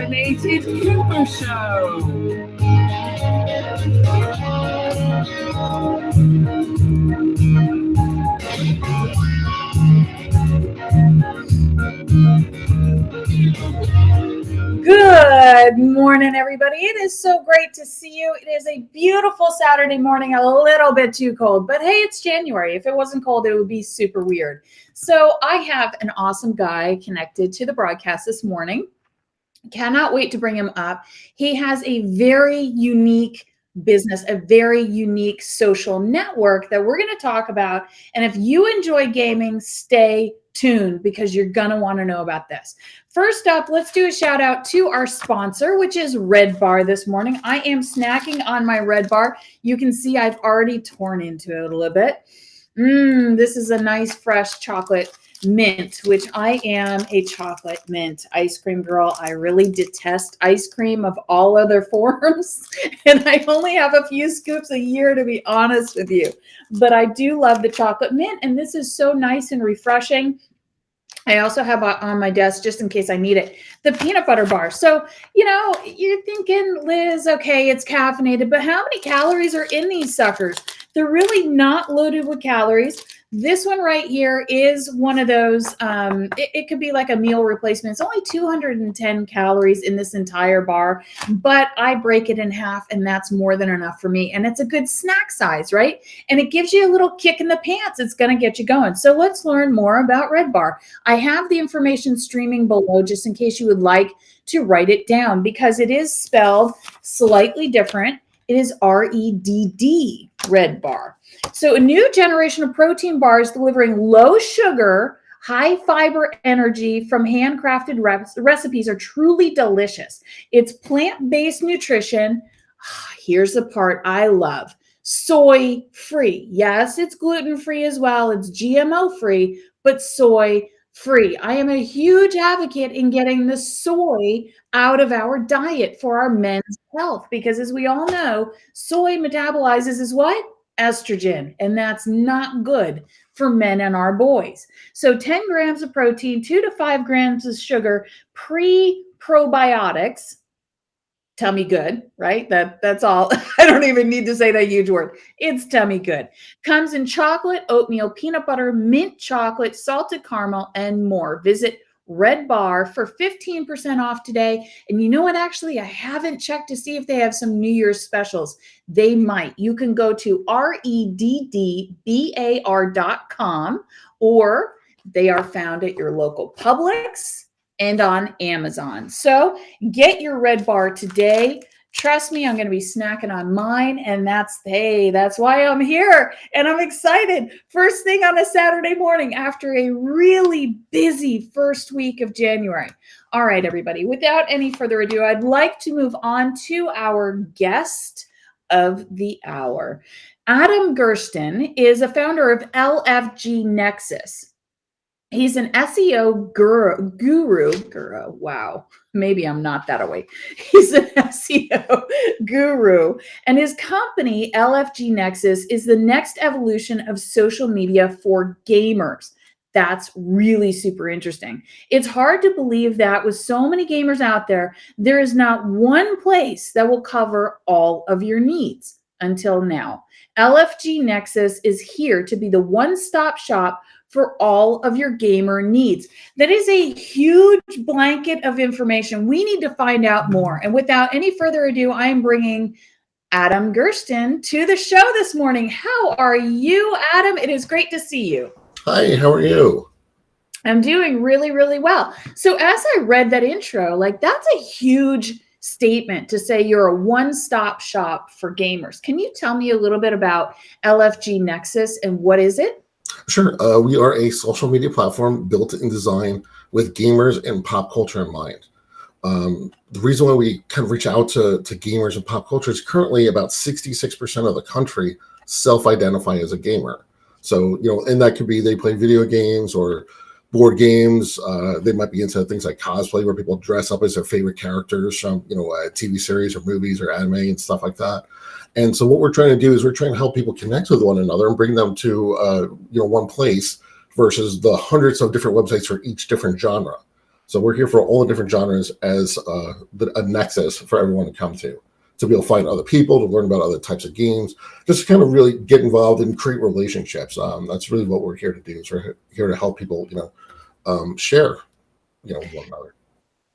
Caffeinated Humor Show. Good morning, everybody. It is so great to see you. It is a beautiful Saturday morning, a little bit too cold, but hey, it's January. If it wasn't cold, it would be super weird. So I have an awesome guy connected to the broadcast this morning. Cannot wait to bring him up. He has a very unique business, a very unique social network that we're going to talk about. And if you enjoy gaming, stay tuned because you're going to want to know about this. First up, let's do a shout out to our sponsor, which is Red Bar this morning. I am snacking on my Red Bar. You can see I've already torn into it a little bit. This is a nice fresh chocolate mint, which I am a chocolate mint ice cream girl. I really detest ice cream of all other forms, and I only have a few scoops a year, to be honest with you. But I do love the chocolate mint, and this is so nice and refreshing. I also have on my desk, just in case I need it, the peanut butter bar. So, you know, you're thinking, Liz, okay, it's caffeinated, but how many calories are in these suckers? They're really not loaded with calories. This one right here is one of those, it could be like a meal replacement. It's only 210 calories in this entire bar, but I break it in half and that's more than enough for me. And it's a good snack size, right? And it gives you a little kick in the pants. It's going to get you going. So let's learn more about Red Bar. I have the information streaming below just in case you would like to write it down because it is spelled slightly different. It is REDD, Red Bar. So a new generation of protein bars delivering low sugar, high fiber energy from handcrafted recipes are truly delicious. It's plant-based nutrition. Here's the part I love. Soy-free. Yes, it's gluten-free as well. It's GMO-free, but soy-free. I am a huge advocate in getting the soy out of our diet for our men's health because as we all know, soy metabolizes as what? Estrogen, and that's not good for men and our boys. So 10 grams of protein, 2 to 5 grams of sugar, pre-probiotics, tummy good, right? That's all. I don't even need to say that huge word. It's tummy good. Comes in chocolate, oatmeal, peanut butter, mint chocolate, salted caramel, and more. Visit Red Bar for 15% off today. And you know what? Actually, I haven't checked to see if they have some New Year's specials. They might. You can go to reddbar.com or they are found at your local Publix and on Amazon. So get your Red Bar today. Trust me, I'm going to be snacking on mine, and that's why I'm here, and I'm excited. First thing on a Saturday morning after a really busy first week of January. All right, everybody, without any further ado, I'd like to move on to our guest of the hour. Adam Gerstin is a founder of LFG Nexus. He's an SEO guru. Wow. Maybe I'm not that away. He's an SEO guru. And his company, LFG Nexus, is the next evolution of social media for gamers. That's really super interesting. It's hard to believe that with so many gamers out there, there is not one place that will cover all of your needs until now. LFG Nexus is here to be the one-stop shop for all of your gamer needs. That is a huge blanket of information. We need to find out more. And without any further ado, I am bringing Adam Gerstin to the show this morning. How are you, Adam? It is great to see you. Hi, how are you? I'm doing really, really well. So as I read that intro, that's a huge statement to say you're a one-stop shop for gamers. Can you tell me a little bit about LFG Nexus and what is it? Sure. We are a social media platform built and designed with gamers and pop culture in mind. The reason why we kind of reach out to gamers and pop culture is currently about 66% of the country self-identify as a gamer. So, and that could be they play video games or board games. They might be into things like cosplay where people dress up as their favorite characters from, TV series or movies or anime and stuff like that. And so what we're trying to do is we're trying to help people connect with one another and bring them to, one place versus the hundreds of different websites for each different genre. So we're here for all the different genres as a nexus for everyone to come to be able to find other people, to learn about other types of games, just to kind of really get involved and create relationships. That's really what we're here to do. Is we're here to help people, share, one another.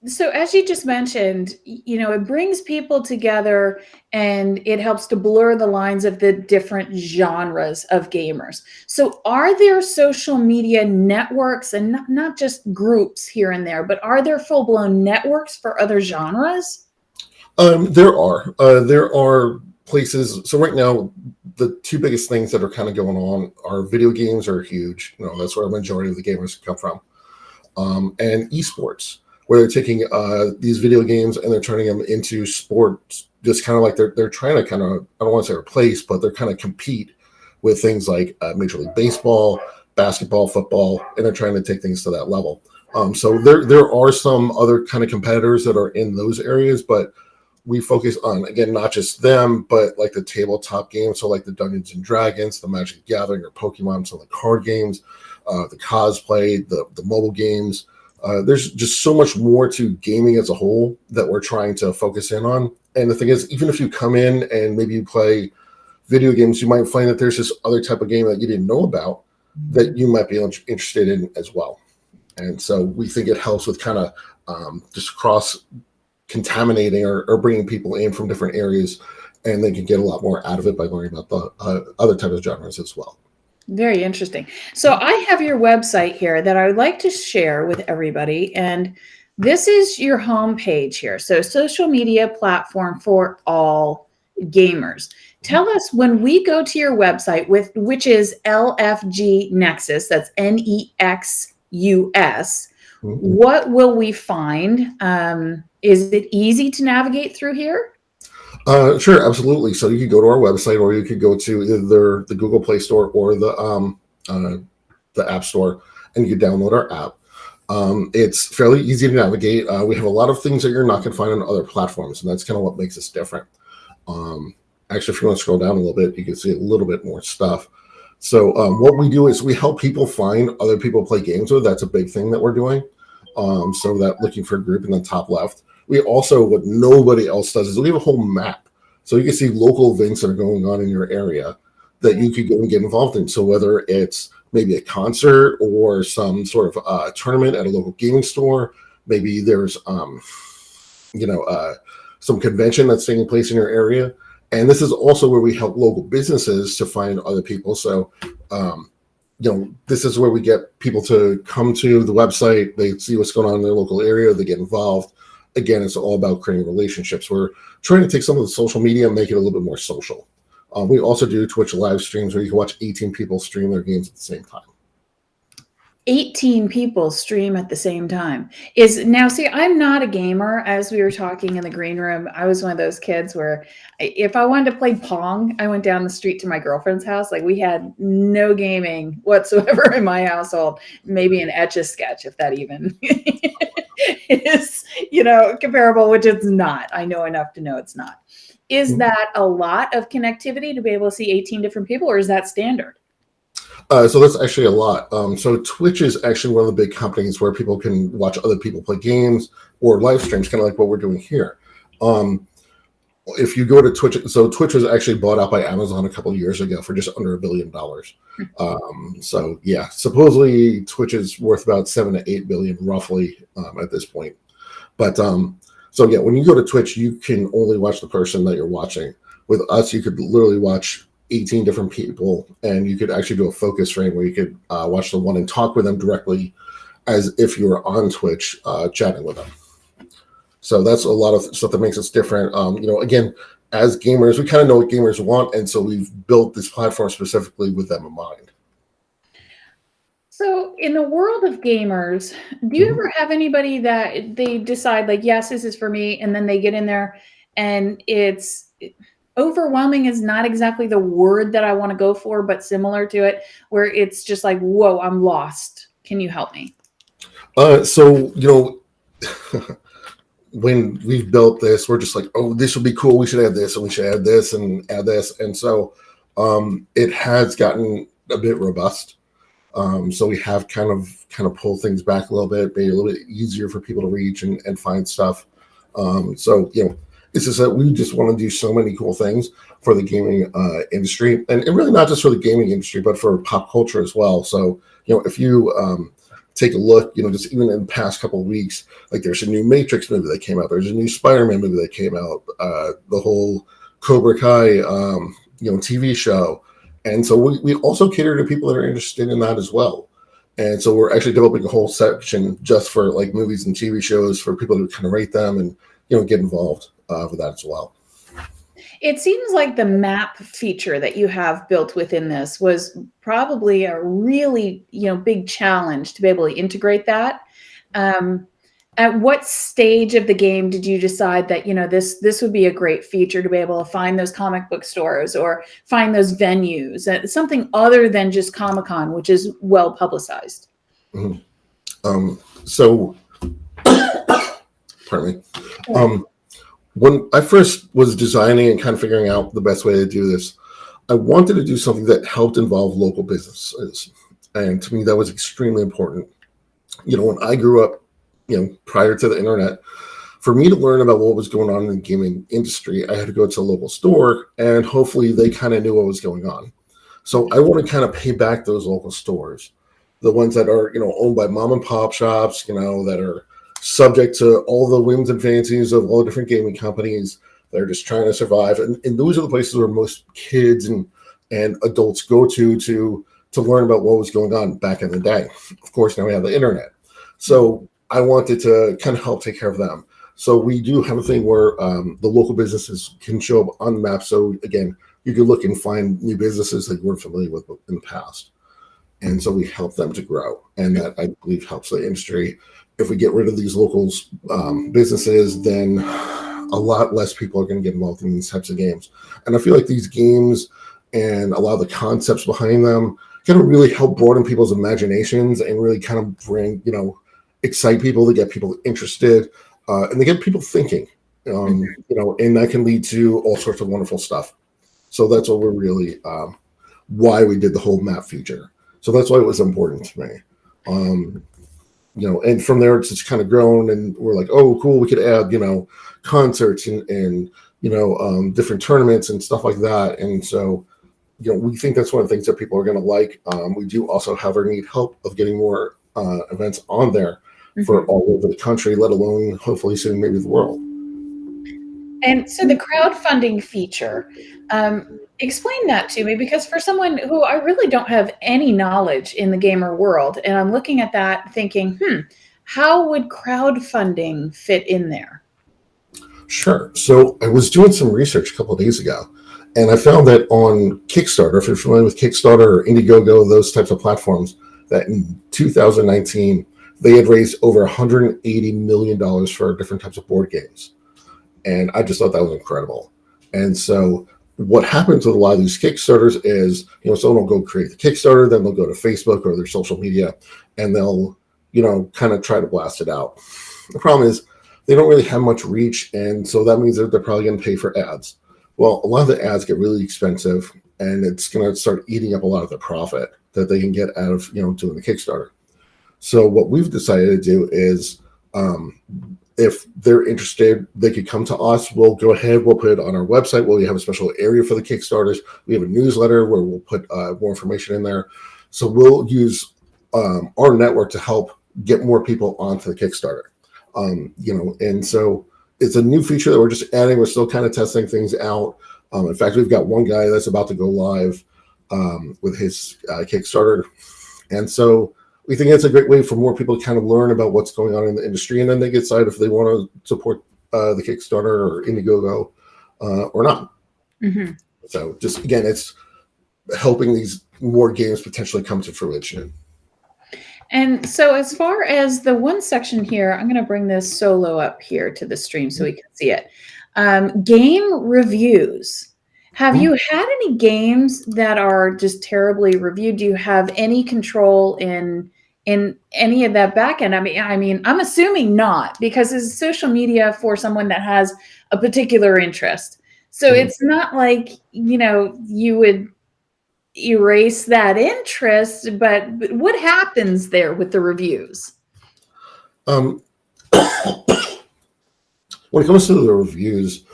So as you just mentioned, it brings people together and it helps to blur the lines of the different genres of gamers. So are there social media networks, and not just groups here and there, but are there full-blown networks for other genres? There are places. So right now, the two biggest things that are kind of going on are video games are huge. That's where the majority of the gamers come from, and esports, where they're taking these video games and they're turning them into sports, just kind of like they're trying to kind of, I don't want to say replace, but they're kind of compete with things like Major League Baseball, basketball, football, and they're trying to take things to that level. So there are some other kind of competitors that are in those areas, but we focus on, again, not just them, but like the tabletop games. So like the Dungeons and Dragons, the Magic the Gathering, or Pokemon, so the card games, the cosplay, the mobile games. There's just so much more to gaming as a whole that we're trying to focus in on. And the thing is, even if you come in and maybe you play video games, you might find that there's this other type of game that you didn't know about that you might be interested in as well. And so we think it helps with kind of just cross-contaminating or bringing people in from different areas, and they can get a lot more out of it by learning about the other types of genres as well. Very interesting. So I have your website here that I would like to share with everybody. And this is your homepage here. So social media platform for all gamers. Tell us, when we go to your website, which is LFG Nexus, that's Nexus, what will we find? Is it easy to navigate through here? Sure, absolutely. So you could go to our website, or you could go to either the Google Play Store or the App Store, and you could download our app. It's fairly easy to navigate. We have a lot of things that you're not going to find on other platforms, and that's kind of what makes us different. Actually, if you want to scroll down a little bit, you can see a little bit more stuff. So what we do is we help people find other people to play games with. That's a big thing that we're doing. So that looking for a group in the top left. We also, what nobody else does is we have a whole map. So you can see local events that are going on in your area that you could go and get involved in. So whether it's maybe a concert or some sort of tournament at a local gaming store, maybe there's, some convention that's taking place in your area. And this is also where we help local businesses to find other people. So, this is where we get people to come to the website. They see what's going on in their local area. They get involved. Again, it's all about creating relationships. We're trying to take some of the social media and make it a little bit more social. We also do Twitch live streams where you can watch 18 people stream their games at the same time. 18 people stream at the same time. See, I'm not a gamer. As we were talking in the green room, I was one of those kids where if I wanted to play Pong, I went down the street to my girlfriend's house. Like, we had no gaming whatsoever in my household. Maybe an Etch-a-Sketch, if that even is, comparable, which it's not. I know enough to know it's not. Is that a lot of connectivity to be able to see 18 different people, or is that standard? So that's actually a lot. So Twitch is actually one of the big companies where people can watch other people play games or live streams, kind of like what we're doing here. If you go to Twitch, so Twitch was actually bought out by Amazon a couple of years ago for just under $1 billion. So yeah, supposedly Twitch is worth about $7 to $8 billion roughly at this point. But so yeah, when you go to Twitch, you can only watch the person that you're watching. With us, you could literally watch 18 different people, and you could actually do a focus frame where you could watch the one and talk with them directly as if you were on Twitch chatting with them. So that's a lot of stuff that makes us different. Again, as gamers, we kind of know what gamers want, and so we've built this platform specifically with them in mind. So in the world of gamers, do you ever have anybody that they decide, like, yes, this is for me, and then they get in there and it's overwhelming is not exactly the word that I want to go for, but similar to it, where it's just like, whoa, I'm lost. Can you help me? When we've built this, we're just like, oh, this would be cool. We should add this, and we should add this, and add this. And so it has gotten a bit robust. So we have kind of pulled things back a little bit, made it a little bit easier for people to reach and find stuff. So it's just that we just want to do so many cool things for the gaming industry, and really not just for the gaming industry, but for pop culture as well. So if you take a look, just even in the past couple of weeks, like there's a new Matrix movie that came out, there's a new Spider-Man movie that came out, the whole Cobra Kai TV show. And so we also cater to people that are interested in that as well. And so we're actually developing a whole section just for like movies and TV shows for people to kind of rate them and get involved with that as well. It seems like the map feature that you have built within this was probably a really big challenge to be able to integrate that. At what stage of the game did you decide that this would be a great feature to be able to find those comic book stores or find those venues, something other than just Comic-Con, which is well publicized? Mm-hmm. So, pardon me. When I first was designing and kind of figuring out the best way to do this, I wanted to do something that helped involve local businesses, and to me that was extremely important. When I grew up, prior to the internet, for me to learn about what was going on in the gaming industry, I had to go to a local store, and hopefully they kind of knew what was going on. So I want to kind of pay back those local stores, the ones that are, owned by mom and pop shops, that are subject to all the whims and fancies of all the different gaming companies. They're just trying to survive. And those are the places where most kids and adults go to learn about what was going on back in the day. Of course, now we have the internet. So I wanted to kind of help take care of them. So we do have a thing where the local businesses can show up on the map. So again, you can look and find new businesses that you weren't familiar with in the past. And so we help them to grow. And that, I believe, helps the industry. If we get rid of these local businesses, then a lot less people are going to get involved in these types of games. And I feel like these games and a lot of the concepts behind them kind of really help broaden people's imaginations and really kind of bring, excite people, to get people interested, and they get people thinking, and that can lead to all sorts of wonderful stuff. So that's what we're really, why we did the whole map feature. So that's why it was important to me. And from there it's just kind of grown, and we're like, oh, cool, we could add, concerts and different tournaments and stuff like that. And so, we think that's one of the things that people are going to like. We do also have our need help of getting more events on there for all over the country, let alone hopefully soon maybe the world. And so the crowdfunding feature, explain that to me, because for someone who I really don't have any knowledge in the gamer world, and I'm looking at that thinking, how would crowdfunding fit in there? Sure. So I was doing some research a couple of days ago, and I found that on Kickstarter, if you're familiar with Kickstarter or Indiegogo, those types of platforms, that in 2019, they had raised over $180 million for different types of board games. And I just thought that was incredible. And so what happens with a lot of these Kickstarters is, someone will go create the Kickstarter, then they'll go to Facebook or their social media, and they'll, kind of try to blast it out. The problem is they don't really have much reach, and so that means that they're probably going to pay for ads. Well, a lot of the ads get really expensive, and it's going to start eating up a lot of the profit that they can get out of, doing the Kickstarter. So what we've decided to do is, if they're interested, they could come to us. We'll go ahead. We'll put it on our website. We have a special area for the Kickstarters. We have a newsletter where we'll put more information in there. So we'll use our network to help get more people onto the Kickstarter. And so it's a new feature that we're just adding. We're still kind of testing things out. In fact, we've got one guy that's about to go live with his Kickstarter. And so we think it's a great way for more people to kind of learn about what's going on in the industry, and then they decide if they want to support the Kickstarter or Indiegogo or not. So just, again, it's helping these more games potentially come to fruition. And so as far as the one section here, I'm going to bring this solo up here to the stream so we can see it. Game reviews. Have you had any games that are just terribly reviewed? Do you have any control in any of that back end? I mean, I'm assuming not, because it's social media for someone that has a particular interest. So it's not like, you would erase that interest, but what happens there with the reviews? When it comes to the reviews,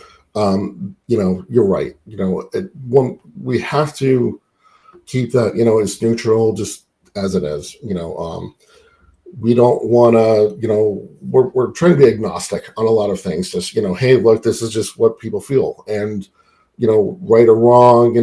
you're right. We have to keep that, as neutral, just as it is. We don't want to, we're trying to be agnostic on a lot of things. Just, hey, look, this is just what people feel. And, right or wrong,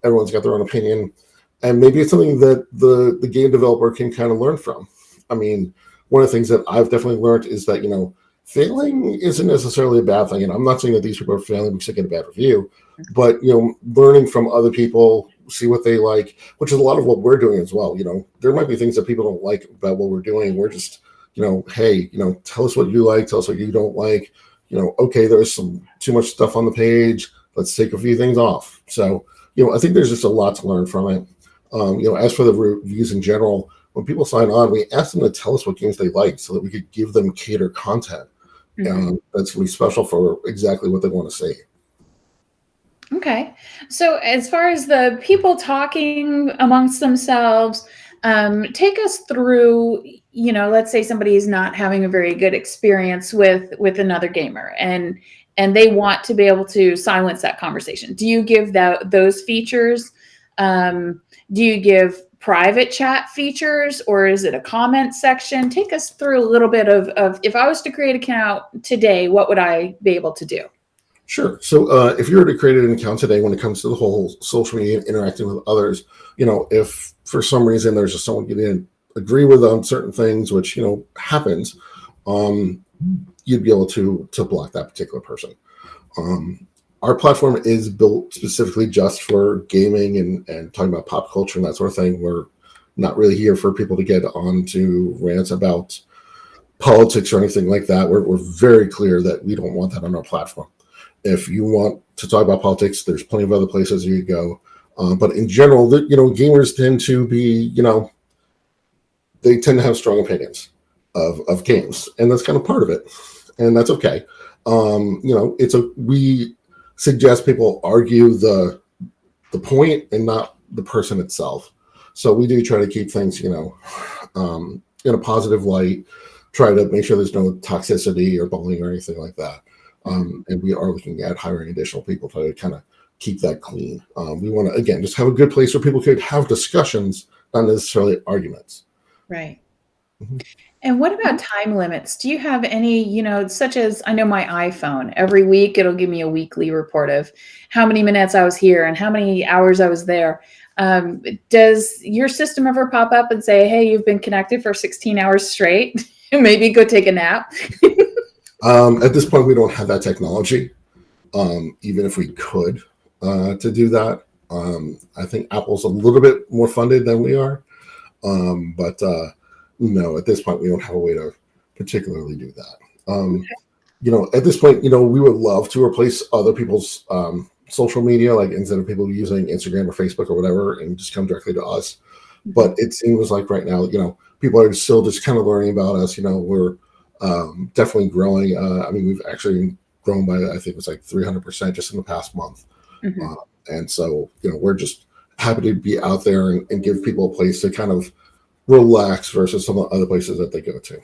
everyone's got their own opinion. And maybe it's something that the game developer can kind of learn from. I mean, one of the things that I've definitely learned is that, failing isn't necessarily a bad thing. And I'm not saying that these people are failing because they get a bad review, but, learning from other people, see what they like, which is a lot of what we're doing as well. There might be things that people don't like about what we're doing. We're just, hey, tell us what you like, tell us what you don't like. Okay, there's some too much stuff on the page. Let's take a few things off. So, I think there's just a lot to learn from it. As for the reviews in general, when people sign on, we ask them to tell us what games they like so that we could give them catered content. That's going to be special for exactly what they want to see. Okay. So as far as the people talking amongst themselves, take us through, let's say somebody is not having a very good experience with another gamer and they want to be able to silence that conversation. Do you give those features? Do you give private chat features, or is it a comment section? Take us through a little bit of if I was to create an account today, what would I be able to do? Sure. So if you were to create an account today, when it comes to the whole social media and interacting with others, if for some reason there's just someone you didn't agree with on certain things, which, happens, you'd be able to block that particular person. Our platform is built specifically just for gaming and talking about pop culture and that sort of thing. We're not really here for people to get onto rants about politics or anything like that. We're very clear that we don't want that on our platform. If you want to talk about politics, there's plenty of other places you could go. But in general, gamers tend to be, they tend to have strong opinions of games, and that's kind of part of it, and that's okay. We suggest people argue the point and not the person itself. So we do try to keep things, in a positive light. Try to make sure there's no toxicity or bullying or anything like that. And we are looking at hiring additional people to kind of keep that clean. We want to, again, just have a good place where people could have discussions, not necessarily arguments. Right. Mm-hmm. And what about time limits? Do you have any, such as, I know my iPhone, every week it'll give me a weekly report of how many minutes I was here and how many hours I was there. Does your system ever pop up and say, hey, you've been connected for 16 hours straight? Maybe go take a nap? At this point, we don't have that technology, even if we could to do that. I think Apple's a little bit more funded than we are. But no, at this point, we don't have a way to particularly do that. At this point, we would love to replace other people's social media, like instead of people using Instagram or Facebook or whatever, and just come directly to us. But it seems like right now, people are still just kind of learning about us. We're definitely growing. We've actually grown by, I think it was like 300% just in the past month. And so, we're just happy to be out there and give people a place to kind of relax versus some of the other places that they go to.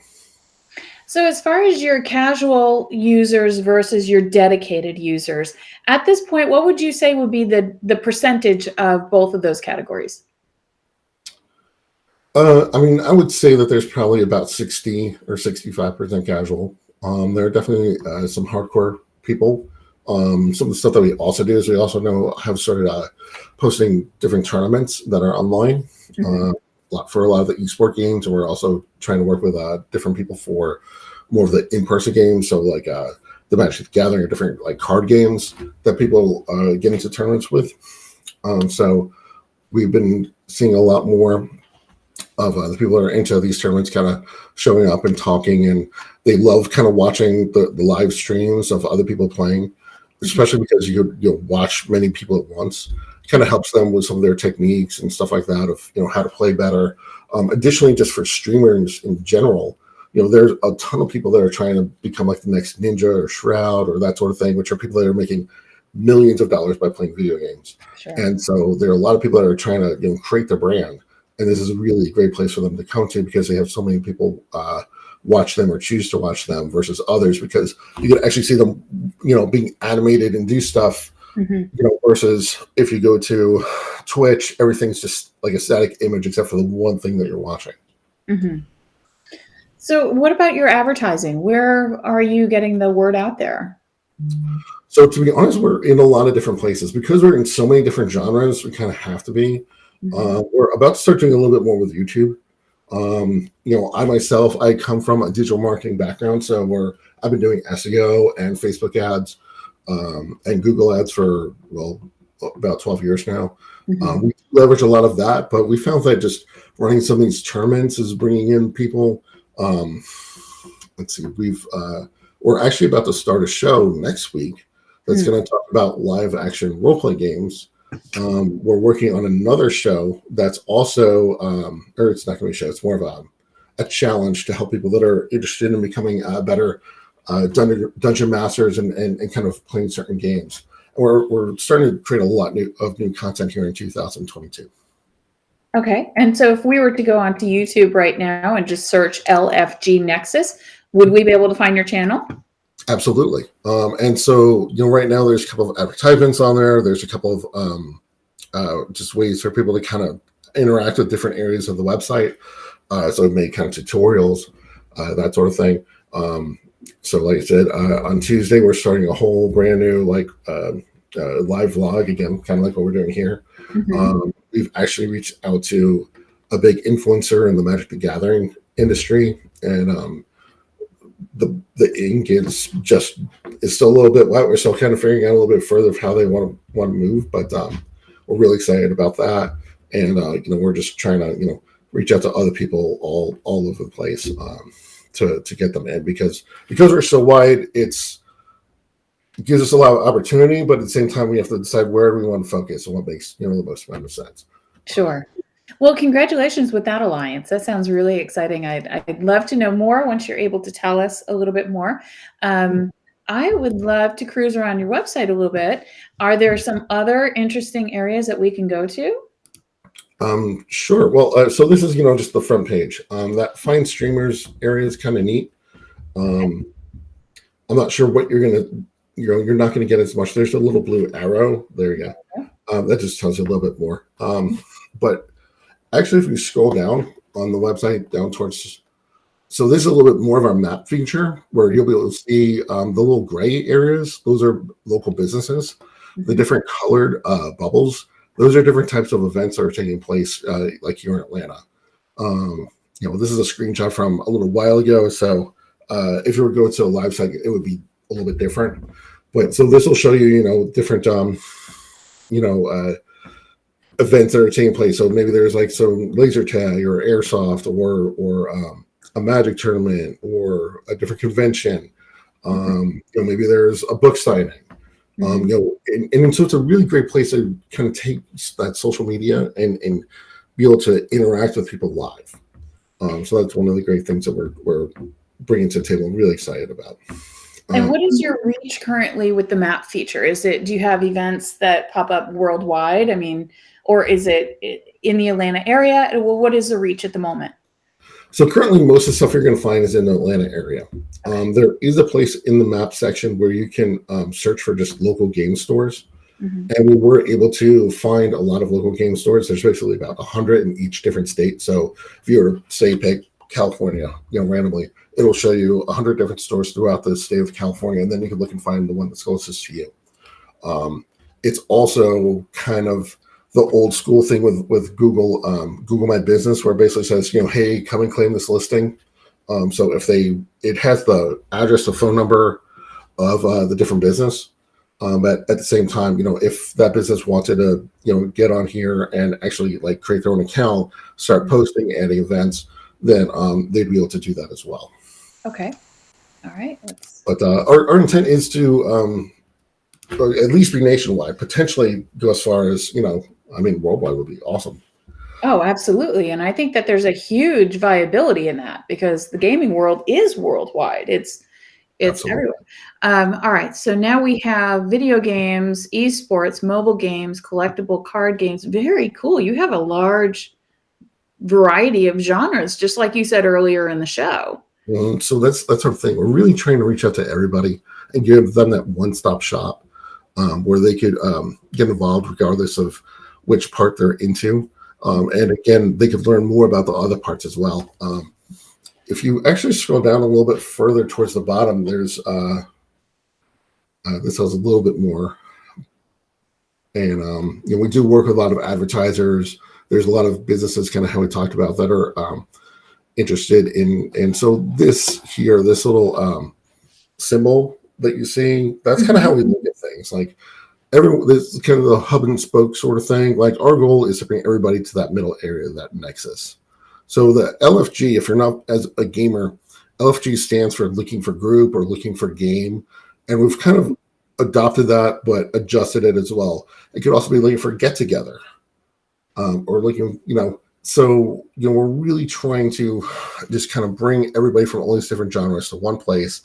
So as far as your casual users versus your dedicated users, at this point, what would you say would be the percentage of both of those categories? I would say that there's probably about 60 or 65% casual. There are definitely some hardcore people. Some of the stuff that we also do is we also have started posting different tournaments that are online for a lot of the esport games, and we're also trying to work with different people for more of the in-person games. So like the Magic the Gathering or different like card games that people get into tournaments with. So we've been seeing a lot more of the people that are into these tournaments kind of showing up and talking, and they love kind of watching the live streams of other people playing, especially because you'll watch many people at once. It kind of helps them with some of their techniques and stuff like that of how to play better. Additionally, just for streamers in general, there's a ton of people that are trying to become like the next Ninja or Shroud or that sort of thing, which are people that are making millions of dollars by playing video games. Sure. And so there are a lot of people that are trying to create their brand. And this is a really great place for them to come to because they have so many people watch them or choose to watch them versus others, because you can actually see them, being animated and do stuff, versus if you go to Twitch, everything's just like a static image except for the one thing that you're watching. So what about your advertising? Where are you getting the word out there? So to be honest, we're in a lot of different places because we're in so many different genres. We kind of have to be. We're about to start doing a little bit more with YouTube. I myself, I come from a digital marketing background, so I've been doing SEO and Facebook ads and Google ads for about 12 years now. We leverage a lot of that, but we found that just running some of these tournaments is bringing in people. Let's see, we're actually about to start a show next week that's going to talk about live action roleplay games. We're working on another show that's also, or it's not going to be a show, it's more of a challenge to help people that are interested in becoming better dungeon masters and kind of playing certain games. And we're starting to create a lot of new content here in 2022. Okay. And so if we were to go onto YouTube right now and just search LFG Nexus, would we be able to find your channel? Absolutely. And so, right now there's a couple of advertisements on there. There's a couple of just ways for people to kind of interact with different areas of the website. So we've made kind of tutorials, that sort of thing. So like I said, on Tuesday, we're starting a whole brand new live vlog, again, kind of like what we're doing here. We've actually reached out to a big influencer in the Magic the Gathering industry, and the ink is still a little bit wet. We're still kind of figuring out a little bit further of how they want to move, but we're really excited about that. And we're just trying to reach out to other people all over the place to get them in, because we're so wide, it gives us a lot of opportunity, but at the same time we have to decide where we want to focus and what makes the most amount of sense. Sure. Well, congratulations with that alliance. That sounds really exciting. I'd love to know more once you're able to tell us a little bit more. I would love to cruise around your website a little bit. Are there some other interesting areas that we can go to? Sure. Well, so this is, just the front page. That find streamers area is kind of neat. I'm not sure what you're not going to get as much. There's a little blue arrow. There you go. That just tells you a little bit more. But actually, if you scroll down on the website down towards, so this is a little bit more of our map feature where you'll be able to see the little gray areas. Those are local businesses. The different colored bubbles, those are different types of events that are taking place, like here in Atlanta. This is a screenshot from a little while ago. So if you were to go to a live site, it would be a little bit different. But so this will show you, different, events that are taking place. So maybe there's like some laser tag or airsoft or a magic tournament or a different convention. Maybe there's a book signing. And so it's a really great place to kind of take that social media and be able to interact with people live. So that's one of the great things that we're bringing to the table. I'm really excited about. And what is your reach currently with the map feature? Do you have events that pop up worldwide? I mean, or is it in the Atlanta area? Well, what is the reach at the moment? So currently, most of the stuff you're going to find is in the Atlanta area. There is a place in the map section where you can search for just local game stores. And we were able to find a lot of local game stores. There's basically about 100 in each different state. So if you were to say pick California, randomly, it will show you 100 different stores throughout the state of California, and then you can look and find the one that's closest to you. It's also kind of the old school thing with Google My Business, where it basically says, hey, come and claim this listing. So if it has the address, the phone number of the different business, but at the same time, if that business wanted to, get on here and actually like create their own account, start posting, adding events, then they'd be able to do that as well. Okay. All right. But our intent is to or at least be nationwide, potentially go as far as, worldwide would be awesome. Oh, absolutely. And I think that there's a huge viability in that because the gaming world is worldwide. It's It's Absolutely. everywhere. All right. So now we have video games, esports, mobile games, collectible card games. Very cool. You have a large variety of genres, just like you said earlier in the show. So that's our thing. We're really trying to reach out to everybody and give them that one-stop shop where they could get involved regardless of which part they're into. And again, they could learn more about the other parts as well. If you actually scroll down a little bit further towards the bottom, there's this has a little bit more. And we do work with a lot of advertisers. There's a lot of businesses, kind of how we talked about, that are interested in. And so this little symbol that you see, that's kind of how we look at things. Like this is kind of the hub and spoke sort of thing. Like our goal is to bring everybody to that middle area, that nexus. So the LFG, if you're not as a gamer, LFG stands for looking for group or looking for game. And we've kind of adopted that, but adjusted it as well. It could also be looking for get together or looking, so, we're really trying to just kind of bring everybody from all these different genres to one place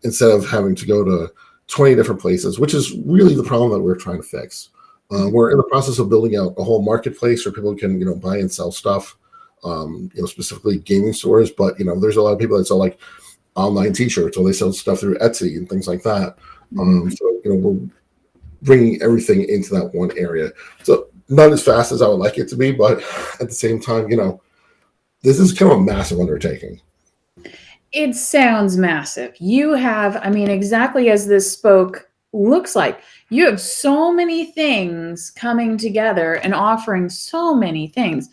instead of having to go to 20 different places, which is really the problem that we're trying to fix. We're in the process of building out a whole marketplace where people can, buy and sell stuff, specifically gaming stores. But, there's a lot of people that sell like online t-shirts, or they sell stuff through Etsy and things like that. So, we're bringing everything into that one area. So not as fast as I would like it to be, but at the same time, this is kind of a massive undertaking. It sounds massive. You have, exactly as this spoke looks like, you have so many things coming together and offering so many things.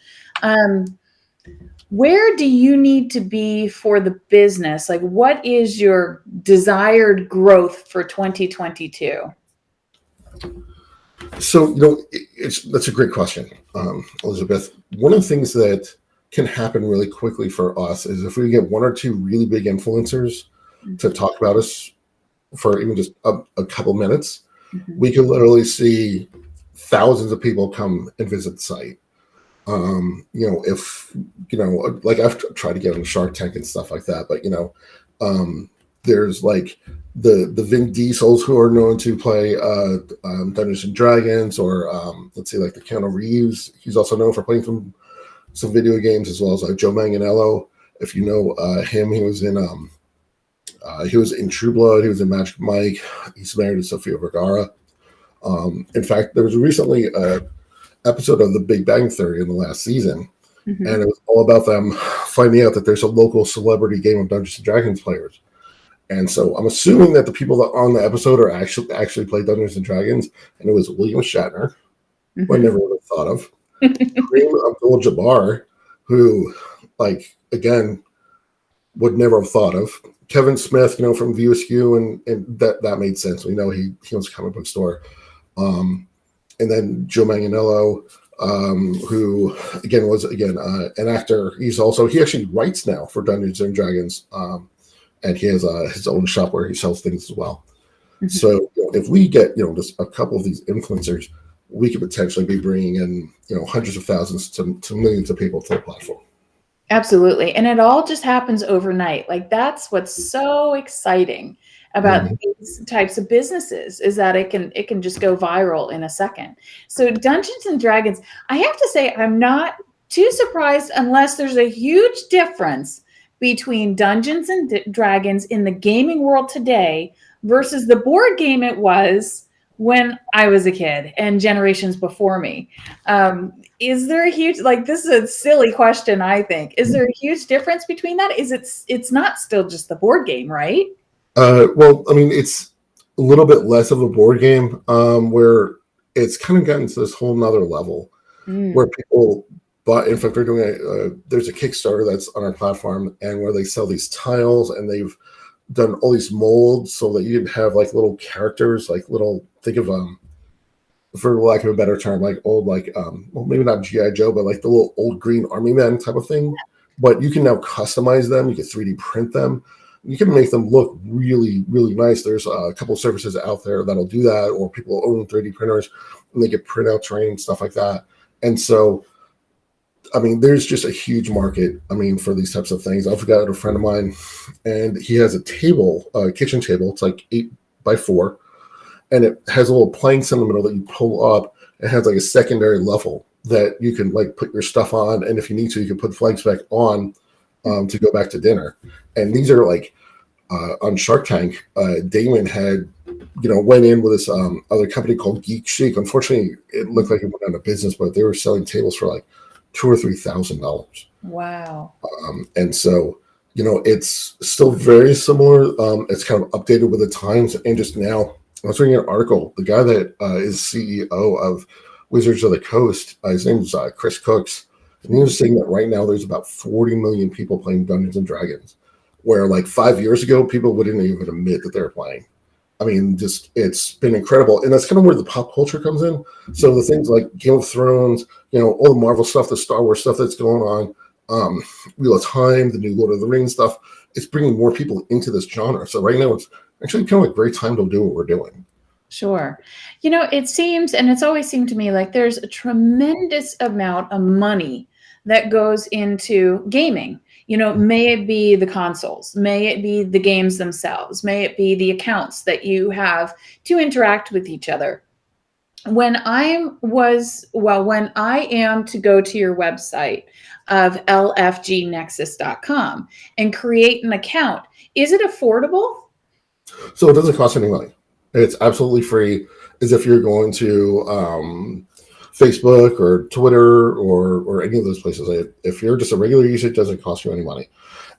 Where do you need to be for the business? Like, what is your desired growth for 2022? So, that's a great question, Elizabeth. One of the things that can happen really quickly for us is if we get one or two really big influencers to talk about us for even just a couple minutes, we can literally see thousands of people come and visit the site. If, like I've tried to get on Shark Tank and stuff like that, but, there's like the Vin Diesels who are known to play Dungeons and Dragons, or let's say like the Keanu Reeves. He's also known for playing some video games, as well as Joe Manganiello. If you know him, he was in True Blood. He was in Magic Mike. He's married to Sofia Vergara. In fact, there was recently an episode of The Big Bang Theory in the last season, and it was all about them finding out that there's a local celebrity game of Dungeons and Dragons players. And so I'm assuming that the people that are on the episode are actually play Dungeons and Dragons, and it was William Shatner, who I never would have thought of, Kareem Abdul-Jabbar, who, like, again, would never have thought of, Kevin Smith, from View Askew, and that made sense. We know he owns a comic book store, and then Joe Manganiello, who again was an actor. He actually writes now for Dungeons and Dragons. And he has his own shop where he sells things as well. So if we get just a couple of these influencers, we could potentially be bringing in hundreds of thousands to millions of people to the platform. Absolutely, and it all just happens overnight. Like, that's what's so exciting about these types of businesses, is that it can just go viral in a second. So Dungeons and Dragons, I have to say, I'm not too surprised unless there's a huge difference between Dungeons and Dragons in the gaming world today versus the board game it was when I was a kid and generations before me. Is there a huge, this is a silly question, I think. Is there a huge difference between that? It's not still just the board game, right? Well, it's a little bit less of a board game, where it's kind of gotten to this whole nother level where people. But in fact, they're doing there's a Kickstarter that's on our platform, and where they sell these tiles, and they've done all these molds so that you can have like little characters, like little, think of for lack of a better term, like old, well, maybe not G.I. Joe, but like the little old green army men type of thing. But you can now customize them. You can 3D print them. You can make them look really, really nice. There's a couple of services out there that'll do that, or people own 3D printers and they get print out terrain, stuff like that. And so I mean, there's just a huge market. I mean, for these types of things. I've got a friend of mine, and he has a table, a kitchen table. It's like 8x4, and it has a little planks in the middle that you pull up. It has like a secondary level that you can like put your stuff on, and if you need to, you can put flags back on to go back to dinner. And these are like on Shark Tank. Damon had, went in with this other company called Geek. Unfortunately, it looked like it went out of business, but they were selling tables for like $2,000 or $3,000. Wow. And so, it's still very similar. It's kind of updated with the times. And just now, I was reading an article. The guy that is CEO of Wizards of the Coast, his name is Chris Cooks. And he was saying that right now there's about 40 million people playing Dungeons and Dragons, where like 5 years ago, people wouldn't even admit that they're playing. I mean, just it's been incredible. And that's kind of where the pop culture comes in. So the things like Game of Thrones, all the Marvel stuff, the Star Wars stuff that's going on, Wheel of Time, the new Lord of the Rings stuff, it's bringing more people into this genre. So right now it's actually kind of a great time to do what we're doing. Sure. It seems, and it's always seemed to me like there's a tremendous amount of money that goes into gaming. May it be the consoles, may it be the games themselves, may it be the accounts that you have to interact with each other. When I am to go to your website of lfgnexus.com and create an account, is it affordable? So it doesn't cost any money. It's absolutely free, as if you're going to Facebook or Twitter or any of those places. If you're just a regular user, it doesn't cost you any money.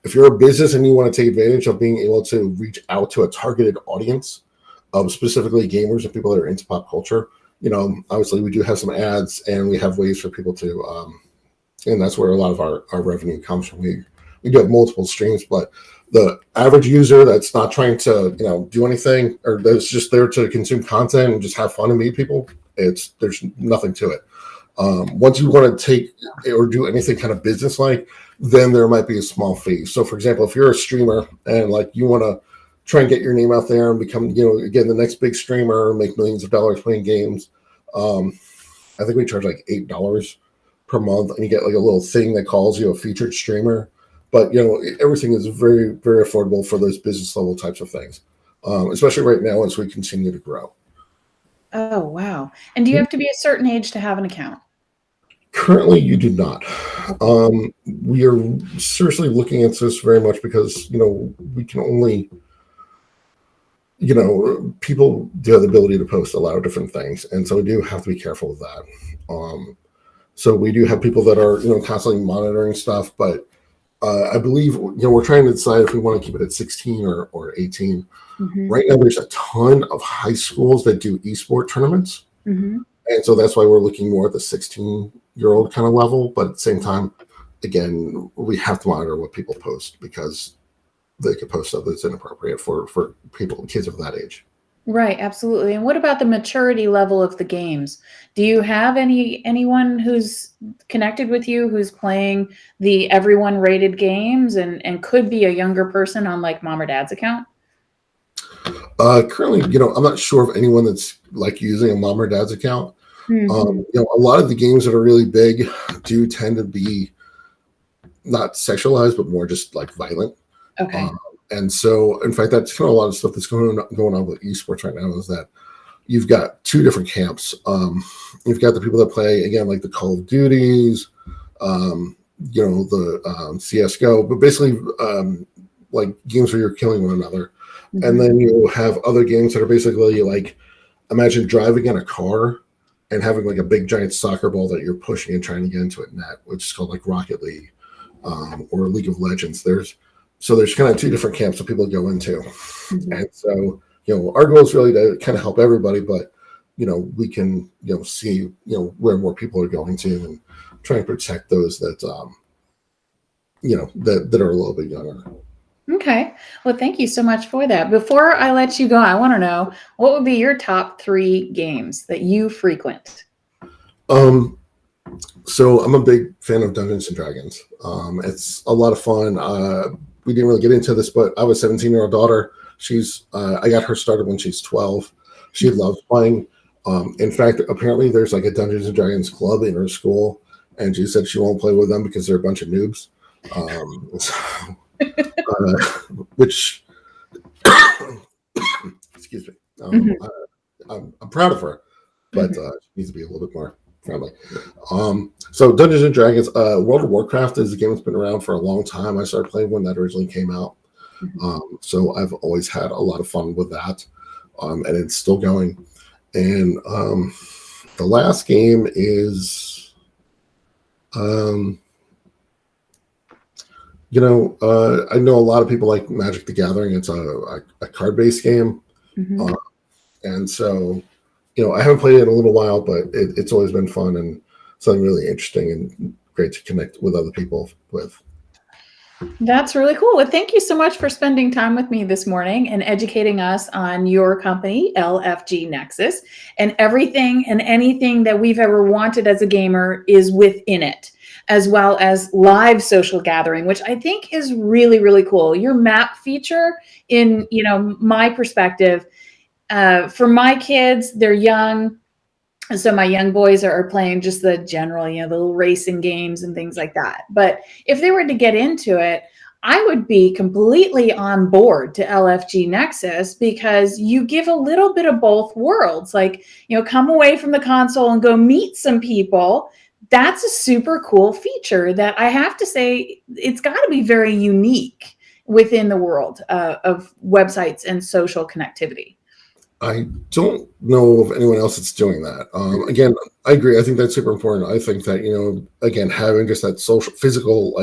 If you're a business and you want to take advantage of being able to reach out to a targeted audience of specifically gamers and people that are into pop culture, obviously we do have some ads and we have ways for people to, and that's where a lot of our revenue comes from. We do have multiple streams, but the average user that's not trying to, do anything, or that's just there to consume content and just have fun and meet people, there's nothing to it. Once you want to take or do anything kind of business-like, then there might be a small fee. So, for example, if you're a streamer and like you want to try and get your name out there and become, again, the next big streamer, make millions of dollars playing games, I think we charge like $8 per month, and you get like a little thing that calls you a featured streamer. But, everything is very, very affordable for those business level types of things, especially right now as we continue to grow. Oh, wow. And do you have to be a certain age to have an account? Currently, you do not. We are seriously looking at this very much because, we can only, people do have the ability to post a lot of different things. And so we do have to be careful of that. So we do have people that are, constantly monitoring stuff, but I believe, we're trying to decide if we want to keep it at 16 or 18. Mm-hmm. Right now, there's a ton of high schools that do esport tournaments. Mm-hmm. And so that's why we're looking more at the 16-year-old kind of level. But at the same time, again, we have to monitor what people post because they could post stuff that's inappropriate for kids of that age. Right, absolutely. And what about the maturity level of the games? Do you have anyone who's connected with you who's playing the everyone rated games and could be a younger person on like mom or dad's account? Currently, I'm not sure of anyone that's like using a mom or dad's account. Mm-hmm. A lot of the games that are really big do tend to be not sexualized, but more just like violent. Okay. And so, in fact, that's kind of a lot of stuff that's going on with esports right now is that you've got two different camps. You've got the people that play, again, like the Call of Duties, the CSGO, but basically like games where you're killing one another. Mm-hmm. And then you have other games that are basically like, imagine driving in a car and having like a big giant soccer ball that you're pushing and trying to get into a net, which is called like Rocket League or League of Legends. There's kind of two different camps that people go into. Mm-hmm. And so, our goal is really to kind of help everybody, but, we can, see, where more people are going to and try and protect those that, that are a little bit younger. Okay. Well, thank you so much for that. Before I let you go, I want to know what would be your top 3 games that you frequent? So I'm a big fan of Dungeons and Dragons. It's a lot of fun. We didn't really get into this, but I have a 17-year-old daughter. I got her started when she's 12. She loves playing. In fact, apparently there's like a Dungeons and Dragons club in her school, and she said she won't play with them because they're a bunch of noobs. Which, excuse me, I'm proud of her, but she needs to be a little bit more friendly. So Dungeons and Dragons, World of Warcraft is a game that's been around for a long time. I started playing when that originally came out. So I've always had a lot of fun with that, and it's still going. And the last game is, I know a lot of people like Magic the Gathering. It's a card-based game. And so, I haven't played it in a little while, but it's always been fun and something really interesting and great to connect with other people with. That's really cool. Well, thank you so much for spending time with me this morning and educating us on your company, LFG Nexus, and everything and anything that we've ever wanted as a gamer is within it, as well as live social gathering, which I think is really, really cool. Your map feature, in my perspective, for my kids, they're young. So my young boys are playing just the general, the little racing games and things like that. But if they were to get into it, I would be completely on board to LFG Nexus because you give a little bit of both worlds. Like, come away from the console and go meet some people. That's a super cool feature that I have to say, it's got to be very unique within the world of websites and social connectivity. I don't know of anyone else that's doing that. Again, I agree. I think that's super important. I think that, again, having just that physical,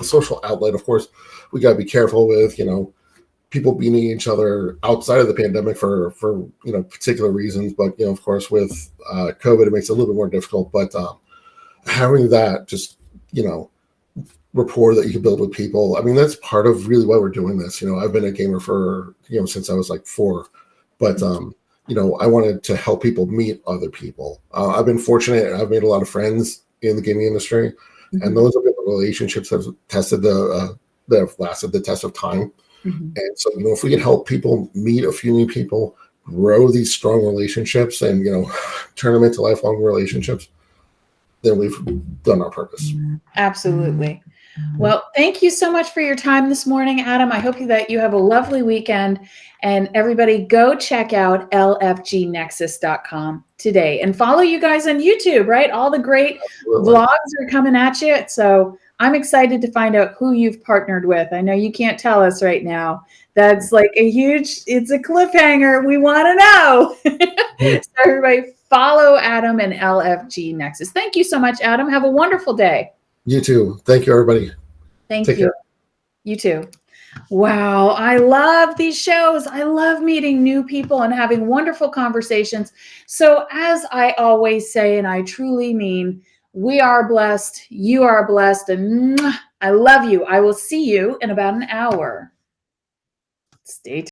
social outlet, of course, we got to be careful with, people meeting each other outside of the pandemic for particular reasons. But, of course, with COVID, it makes it a little bit more difficult. But having that just, rapport that you can build with people, I mean, that's part of really why we're doing this. I've been a gamer for, since I was like 4. But, I wanted to help people meet other people. I've been fortunate. I've made a lot of friends in the gaming industry, and those have been relationships that have that have lasted the test of time. And so, if we can help people meet a few new people, grow these strong relationships and, turn them into lifelong relationships, then we've done our purpose. Absolutely. Well, thank you so much for your time this morning, Adam. I hope that you have a lovely weekend. And everybody go check out lfgnexus.com today and follow you guys on YouTube, right? All the great vlogs are coming at you. So I'm excited to find out who you've partnered with. I know you can't tell us right now. That's like it's a cliffhanger. We want to know. So everybody follow Adam and LFG Nexus. Thank you so much, Adam. Have a wonderful day. You too. Thank you, everybody. Thank you. Care. You too. Wow. I love these shows. I love meeting new people and having wonderful conversations. So as I always say, and I truly mean, we are blessed. You are blessed. And I love you. I will see you in about an hour. Stay tuned.